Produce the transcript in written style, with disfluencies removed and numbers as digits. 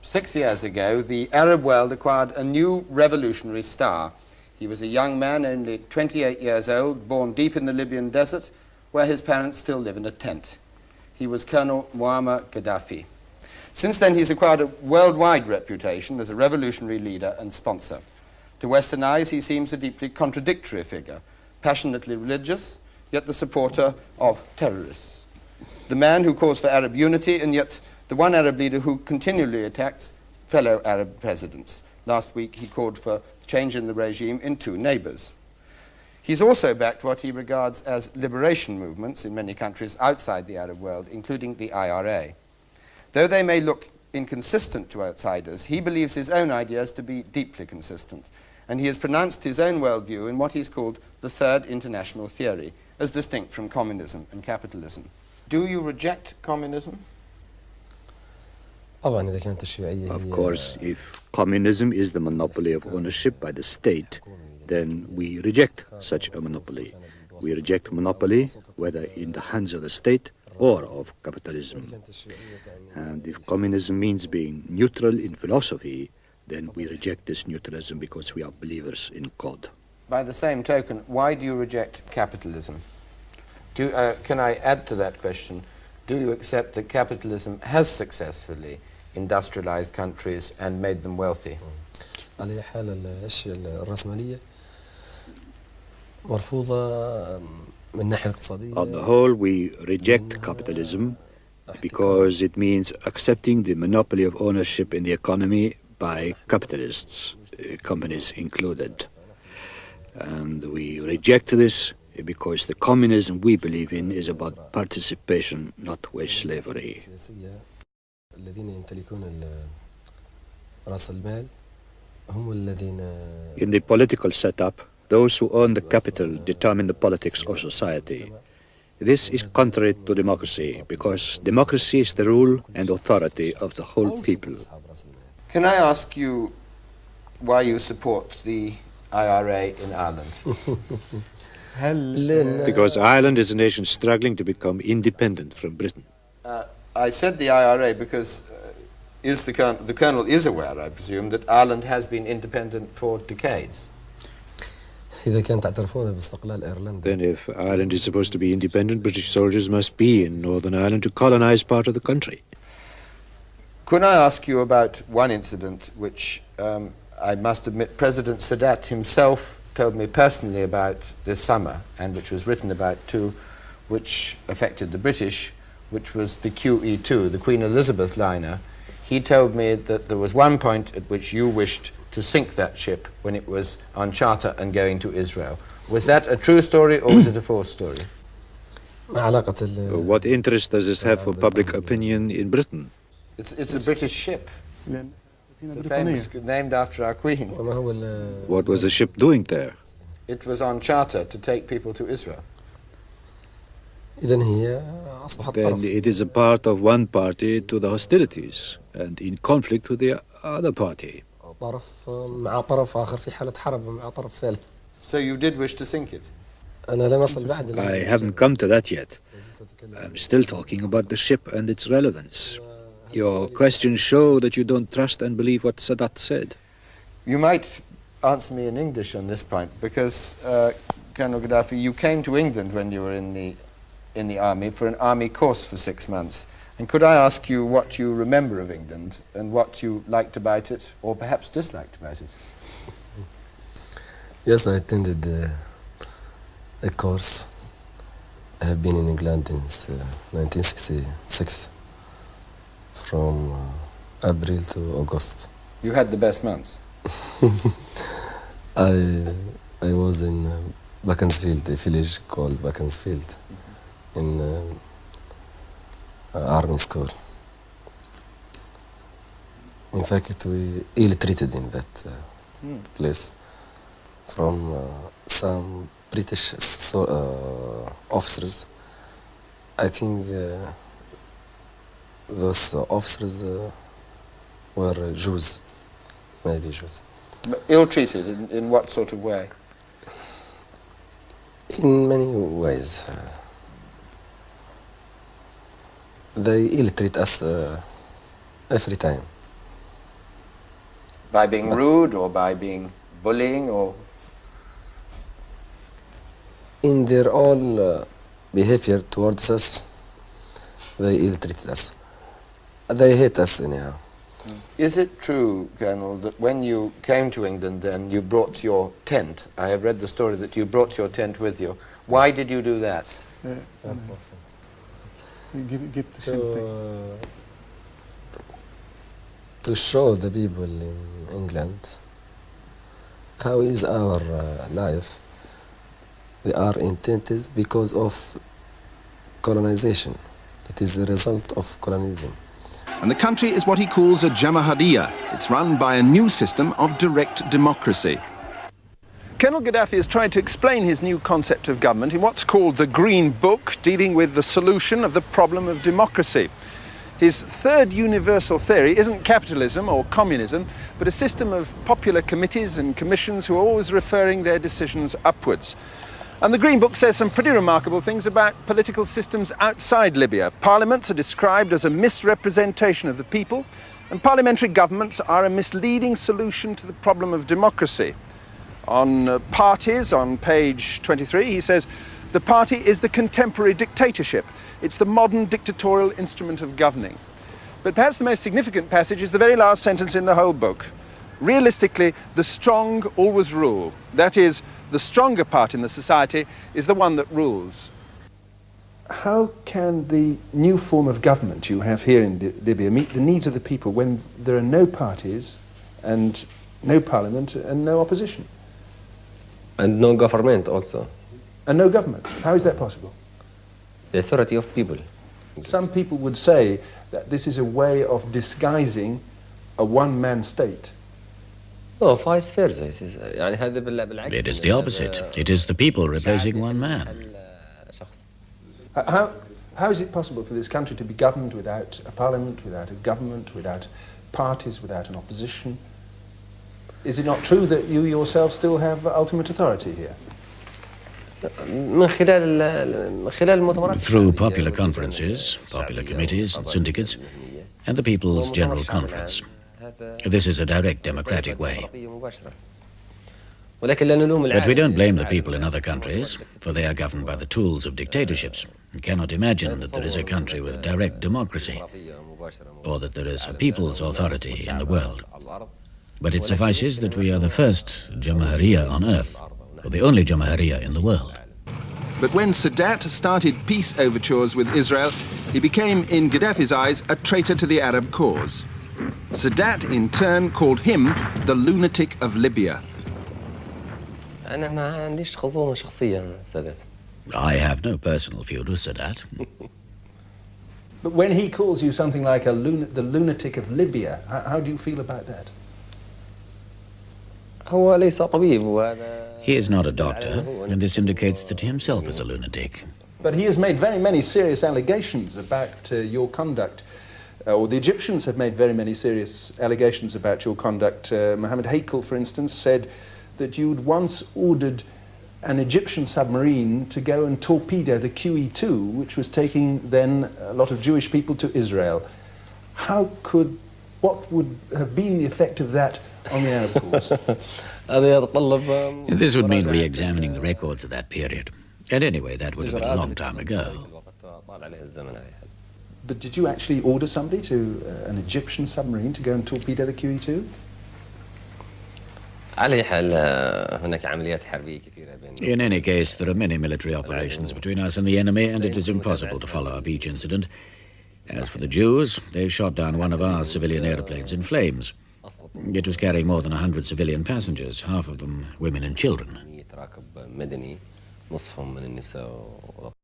6 years ago, the Arab world acquired a new revolutionary star. He was a young man, only 28 years old, born deep in the Libyan desert, where his parents still live in a tent. He was Colonel Muammar Gaddafi. Since then, he's acquired a worldwide reputation as a revolutionary leader and sponsor. To Western eyes, he seems a deeply contradictory figure, passionately religious, yet the supporter of terrorists. The man who calls for Arab unity, and yet the one Arab leader who continually attacks fellow Arab presidents. Last week, he called for change in the regime in 2 neighbors. He's also backed what he regards as liberation movements in many countries outside the Arab world, including the IRA. Though they may look inconsistent to outsiders, he believes his own ideas to be deeply consistent, and he has pronounced his own worldview in what he's called the Third International Theory, as distinct from communism and capitalism. Do you reject communism? Of course, if communism is the monopoly of ownership by the state, then we reject such a monopoly. We reject monopoly, whether in the hands of the state or of capitalism. And if communism means being neutral in philosophy, then we reject this neutralism because we are believers in God. By the same token, why do you reject capitalism? Can I add to that question? Do you accept that capitalism has successfully industrialized countries and made them wealthy? على حال الأشياء الرأسمالية مرفوضة من ناحية اقتصادية. On the whole, we reject capitalism because it means accepting the monopoly of ownership in the economy by capitalists, companies included. And we reject this because the communism we believe in is about participation, not wage slavery. In the political setup, those who own the capital determine the politics of society. This is contrary to democracy, because democracy is the rule and authority of the whole people. Can I ask you why you support the IRA in Ireland? Because Ireland is a nation struggling to become independent from Britain. I said the IRA because the Colonel is aware, I presume, that Ireland has been independent for decades. إذا كان تعترفون باستقلال إيرلندا. Then if Ireland is supposed to be independent, British soldiers must be in Northern Ireland to colonize part of the country. Could I ask you about one incident which I must admit President Sadat himself told me personally about this summer, and which was written about too, which affected the British, which was the QE2, the Queen Elizabeth liner. He told me that there was one point at which you wished to sink that ship when it was on charter and going to Israel. Was that a true story or was it a false story? What interest does this have for public opinion in Britain? It's a British ship. It's a famous, named after our Queen. What was the ship doing there? It was on charter to take people to Israel. Then it is a part of one party to the hostilities and in conflict with the other party. So you did wish to sink it? I haven't come to that yet. I'm still talking about the ship and its relevance. Your questions show that you don't trust and believe what Sadat said. You might answer me in English on this point, because Colonel Gaddafi, you came to England when you were in the army for an army course for 6 months. And could I ask you what you remember of England and what you liked about it, or perhaps disliked about it? Yes, I attended a course. I have been in England since 1966, from April to August. You had the best months? I was in Beaconsfield, a village called Beaconsfield, in army school. In fact, we ill-treated in that place from some British officers. I think those officers were Jews, maybe Jews. But ill-treated in what sort of way? In many ways. They ill-treat us every time. By being rude or by being bullying or? In their all behavior towards us, they ill-treated us. They hate us anyhow. Is it true, Colonel, that when you came to England then you brought your tent? I have read the story that you brought your tent with you. Why did you do that? To show the people in England how is our life. We are in tents because of colonization. It is a result of colonialism. And the country is what he calls a Jamahariya. It's run by a new system of direct democracy. Colonel Gaddafi has tried to explain his new concept of government in what's called the Green Book, dealing with the solution of the problem of democracy. His third universal theory isn't capitalism or communism, but a system of popular committees and commissions who are always referring their decisions upwards. And the Green Book says some pretty remarkable things about political systems outside Libya. Parliaments are described as a misrepresentation of the people, and parliamentary governments are a misleading solution to the problem of democracy. On parties, on page 23, he says, the party is the contemporary dictatorship. It's the modern dictatorial instrument of governing. But perhaps the most significant passage is the very last sentence in the whole book. Realistically, the strong always rule. That is, the stronger part in the society is the one that rules. How can the new form of government you have here in Libya meet the needs of the people when there are no parties and no parliament and no opposition? And no government also. And no government. How is that possible? The authority of people. Some people would say that this is a way of disguising a one-man state. No, vice versa. It is the opposite. It is the people replacing one man. How is it possible for this country to be governed without a parliament, without a government, without parties, without an opposition? Is it not true that you yourself still have ultimate authority here? Through popular conferences, popular committees and syndicates, and the People's General Conference. This is a direct democratic way. But we don't blame the people in other countries, for they are governed by the tools of dictatorships. You cannot imagine that there is a country with direct democracy, or that there is a people's authority in the world. But it suffices that we are the first Jamahariya on earth, or the only Jamahariya in the world. But when Sadat started peace overtures with Israel, he became, in Gaddafi's eyes, a traitor to the Arab cause. Sadat, in turn, called him the lunatic of Libya. I have no personal feud with Sadat. But when he calls you something like the lunatic of Libya, how do you feel about that? He is not a doctor, and this indicates that he himself is a lunatic. But he has made very many serious allegations about your conduct, or the Egyptians have made very many serious allegations about your conduct. Mohammed Hakel, for instance, said that you'd once ordered an Egyptian submarine to go and torpedo the QE2, which was taking then a lot of Jewish people to Israel. What would have been the effect of that on the Arab cause? This would mean re-examining the records of that period. And anyway, that would have been a long time ago. But did you actually order somebody to an Egyptian submarine to go and torpedo the QE2? In any case, there are many military operations between us and the enemy, and it is impossible to follow up each incident. As for the Jews, they shot down one of our civilian airplanes in flames. It was carrying more than 100 civilian passengers, half of them women and children.